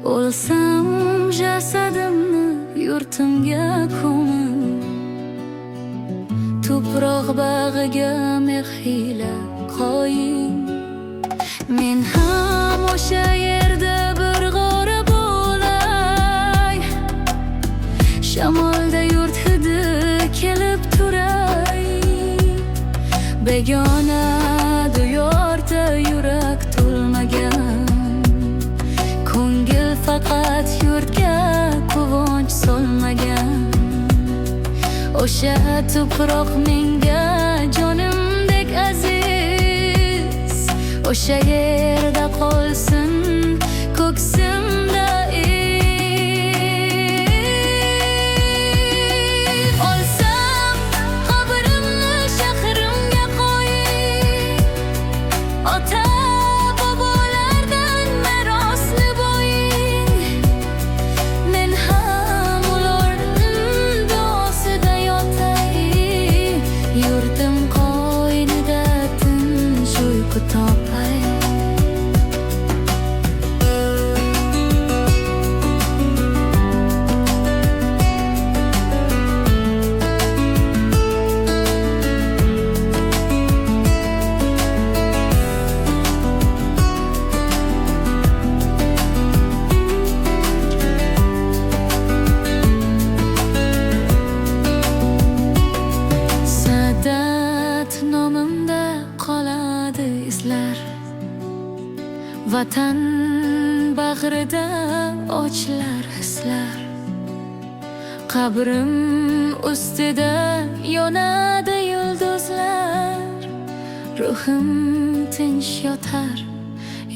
O'lsam jasadimni yurtimga ko'mib, tuproq bag'iga mexila qo'ying. Men ham o'sha yerda bir g'arib bo'lay, shamolda yurt hidi kelib turay. Begona diyorda yurak to'lmagan, ko'ngil faqat yurtga quvonch solmagan. O'sha tuproq menga jonimdek aziz, o'sha yerda qolsin ko'ksimda iz. Olsam qabrimni shahrimga qo'ying, ota bobolardan merosli bo'ying. Men ham ularning duosida yotay, yurtim qo'ynida tinch uyqu topay. Sadat nomimda qoladi izlar, vatan bag'rida ochlar hislar. Qabrim ustida yonadi yulduzlar, ruhim tinch yotar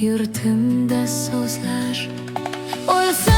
yurtimda so'zlar. O'lsam